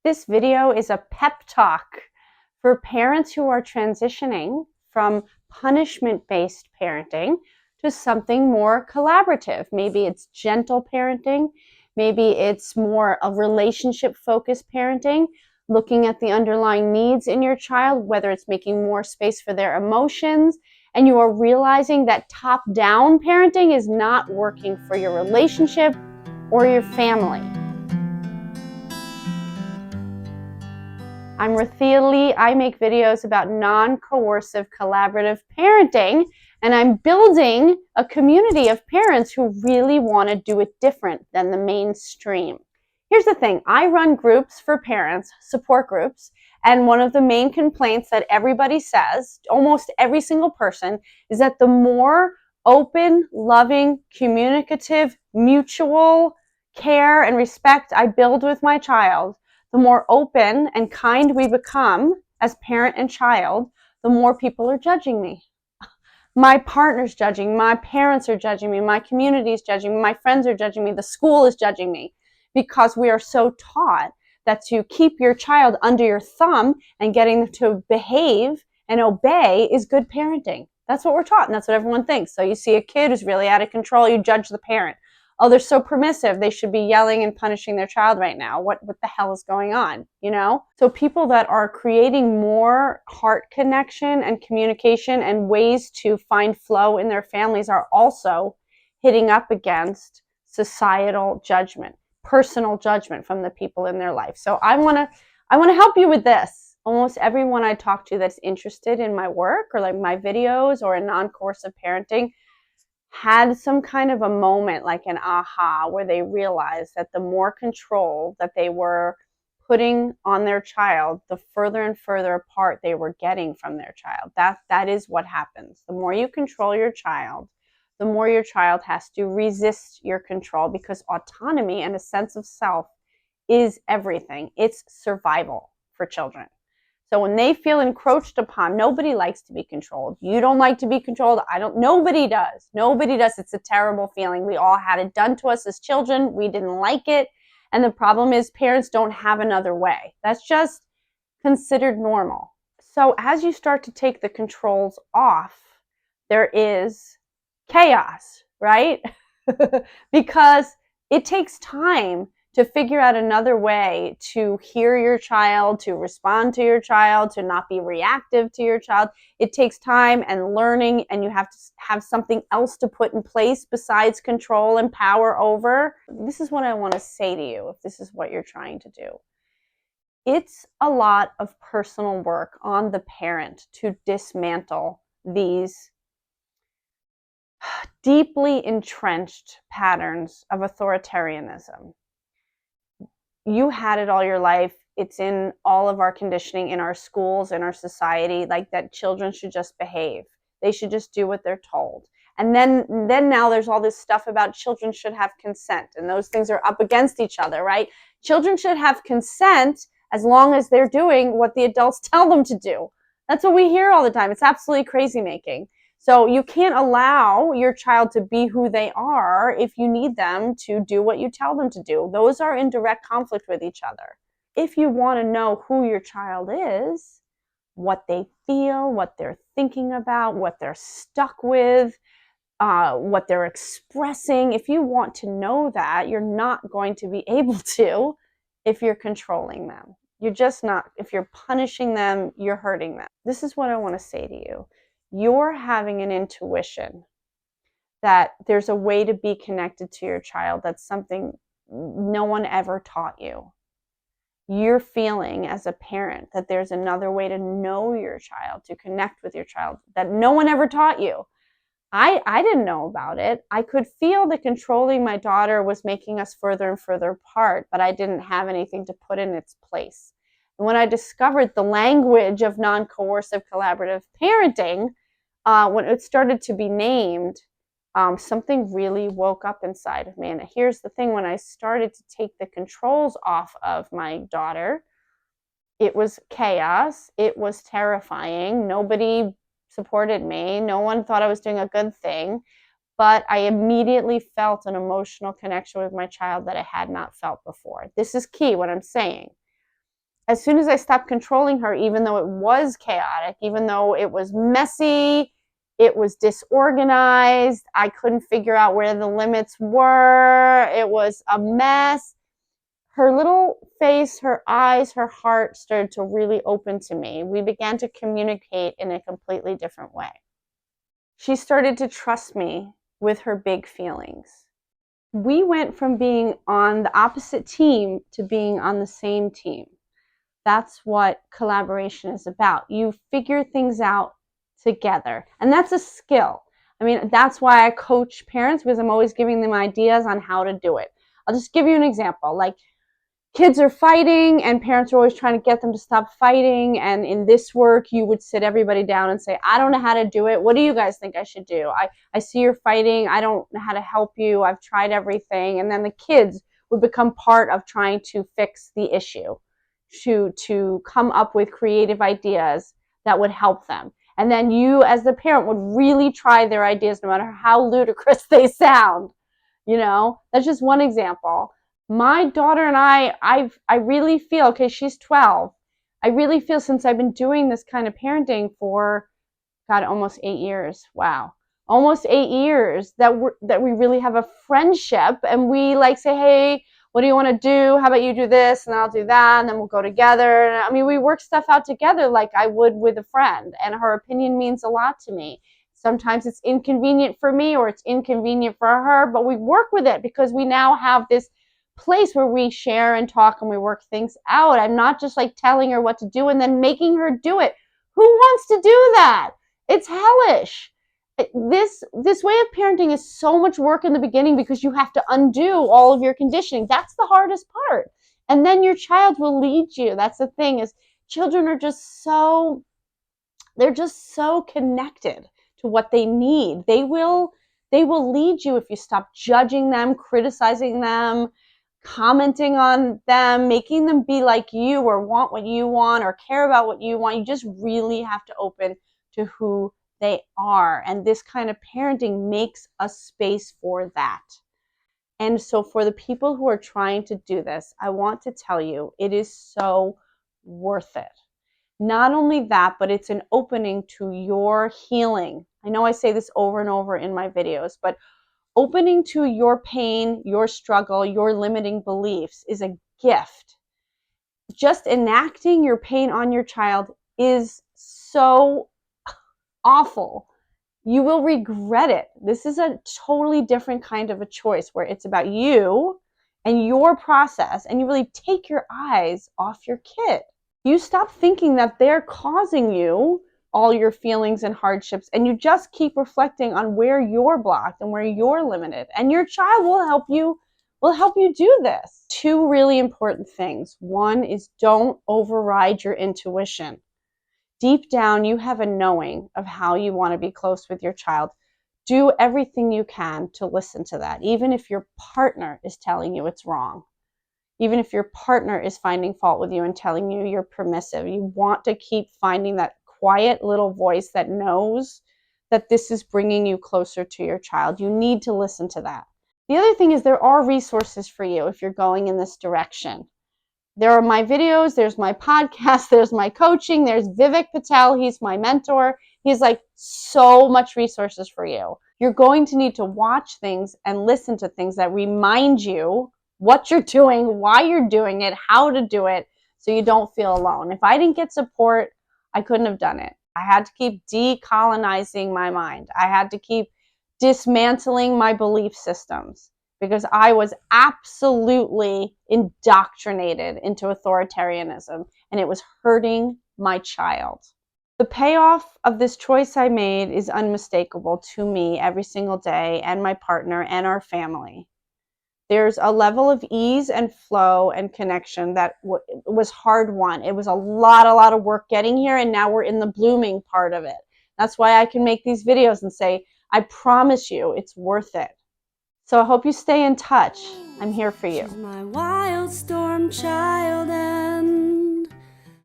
This video is a pep talk for parents who are transitioning from punishment-based parenting to something more collaborative. Maybe it's gentle parenting. Maybe it's more a relationship-focused parenting, looking at the underlying needs in your child, whether it's making more space for their emotions, and you are realizing that top-down parenting is not working for your relationship or your family. I'm Rathia Lee. I make videos about non-coercive collaborative parenting, and I'm building a community of parents who really want to do it different than the mainstream. Here's the thing. I run groups for parents, support groups, and one of the main complaints that everybody says, almost every single person, is that the more open, loving, communicative, mutual care and respect I build with my child, the more open and kind we become as parent and child, the more people are judging me. My partner's judging, my parents are judging me, my community is judging me, my friends are judging me, the school is judging me, because we are so taught that to keep your child under your thumb and getting them to behave and obey is good parenting. That's what we're taught, and that's what everyone thinks. So you see a kid who's really out of control, you judge the parent. Oh, they're so permissive. They should be yelling and punishing their child right now. What the hell is going on, you know? So people that are creating more heart connection and communication and ways to find flow in their families are also hitting up against societal judgment, personal judgment from the people in their life. So I want to help you with this. Almost everyone I talk to that's interested in my work or like my videos or in non-coercive parenting had some kind of a moment, like an aha, where they realized that the more control that they were putting on their child, the further and further apart they were getting from their child. That is what happens. The more you control your child, the more your child has to resist your control, because autonomy and a sense of self is everything. It's survival for children. So when they feel encroached upon, nobody likes to be controlled. You don't like to be controlled. Nobody does. Nobody does. It's a terrible feeling. We all had it done to us as children. We didn't like it. And the problem is parents don't have another way. That's just considered normal. So as you start to take the controls off, there is chaos, right? Because it takes time to figure out another way to hear your child, to respond to your child, to not be reactive to your child. It takes time and learning, and you have to have something else to put in place besides control and power over. This is what I want to say to you if this is what you're trying to do. It's a lot of personal work on the parent to dismantle these deeply entrenched patterns of authoritarianism. You had it all your life. It's in all of our conditioning, in our schools, in our society, like that children should just behave. They should just do what they're told. And then now there's all this stuff about children should have consent, and those things are up against each other, right? Children should have consent as long as they're doing what the adults tell them to do. That's what we hear all the time. It's absolutely crazy making. So you can't allow your child to be who they are if you need them to do what you tell them to do. Those are in direct conflict with each other. If you want to know who your child is, what they feel, what they're thinking about, what they're stuck with, what they're expressing, if you want to know that, you're not going to be able to if you're controlling them. You're just not. If you're punishing them, you're hurting them. This is what I want to say to you. You're having an intuition that there's a way to be connected to your child. That's something no one ever taught you. You're feeling as a parent that there's another way to know your child, to connect with your child, that no one ever taught you. I didn't know about it. I could feel that controlling my daughter was making us further and further apart, but I didn't have anything to put in its place. And when I discovered the language of non-coercive collaborative parenting, when it started to be named, something really woke up inside of me. And here's the thing, when I started to take the controls off of my daughter, it was chaos. It was terrifying. Nobody supported me. No one thought I was doing a good thing. But I immediately felt an emotional connection with my child that I had not felt before. This is key, what I'm saying. as soon as I stopped controlling her, even though it was chaotic, even though it was messy, it was disorganized, I couldn't figure out where the limits were, it was a mess, her little face, her eyes, her heart started to really open to me. We began to communicate in a completely different way. She started to trust me with her big feelings. We went from being on the opposite team to being on the same team. That's what collaboration is about. You figure things out together. And that's a skill. I mean, that's why I coach parents, because I'm always giving them ideas on how to do it. I'll just give you an example. Like, kids are fighting and parents are always trying to get them to stop fighting. And in this work, you would sit everybody down and say, I don't know how to do it. What do you guys think I should do? I see you're fighting. I don't know how to help you. I've tried everything. And then the kids would become part of trying to fix the issue, to come up with creative ideas that would help them. And then you, as the parent, would really try their ideas no matter how ludicrous they sound. You know, that's just one example. My daughter and I really feel, okay, she's 12. I really feel, since I've been doing this kind of parenting for, God, almost 8 years. Wow. Almost 8 years that we really have a friendship, and we like say, hey, what do you want to do? How about you do this and I'll do that, and then we'll go together. I mean, we work stuff out together like I would with a friend, and her opinion means a lot to me. Sometimes it's inconvenient for me or it's inconvenient for her, but we work with it because we now have this place where we share and talk and we work things out. I'm not just like telling her what to do and then making her do it. Who wants to do that? It's hellish. This way of parenting is so much work in the beginning because you have to undo all of your conditioning. That's the hardest part. And then your child will lead you. That's the thing, is children are just so, they're just so connected to what they need. They will lead you if you stop judging them, criticizing them, commenting on them, making them be like you or want what you want or care about what you want. You just really have to open to who they are. And this kind of parenting makes a space for that. And so for the people who are trying to do this, I want to tell you, it is so worth it. Not only that, but it's an opening to your healing. I know I say this over and over in my videos, but opening to your pain, your struggle, your limiting beliefs is a gift. Just enacting your pain on your child is so awful. You will regret it. This is a totally different kind of a choice where it's about you and your process, and you really take your eyes off your kid. You stop thinking that they're causing you all your feelings and hardships, and you just keep reflecting on where you're blocked and where you're limited, and your child will help you do this. Two really important things. One is, don't override your intuition. Deep down, you have a knowing of how you want to be close with your child. Do everything you can to listen to that, even if your partner is telling you it's wrong. Even if your partner is finding fault with you and telling you you're permissive, you want to keep finding that quiet little voice that knows that this is bringing you closer to your child. You need to listen to that. The other thing is, there are resources for you if you're going in this direction. There are my videos, there's my podcast, there's my coaching, there's Vivek Patel, he's my mentor. He's like so much resources for you. You're going to need to watch things and listen to things that remind you what you're doing, why you're doing it, how to do it, so you don't feel alone. If I didn't get support, I couldn't have done it. I had to keep decolonizing my mind. I had to keep dismantling my belief systems because I was absolutely indoctrinated into authoritarianism, and it was hurting my child. The payoff of this choice I made is unmistakable to me every single day, and my partner and our family. There's a level of ease and flow and connection that was hard won. It was a lot of work getting here, and now we're in the blooming part of it. That's why I can make these videos and say, I promise you, it's worth it. So I hope you stay in touch. I'm here for you. She's my wild storm child, and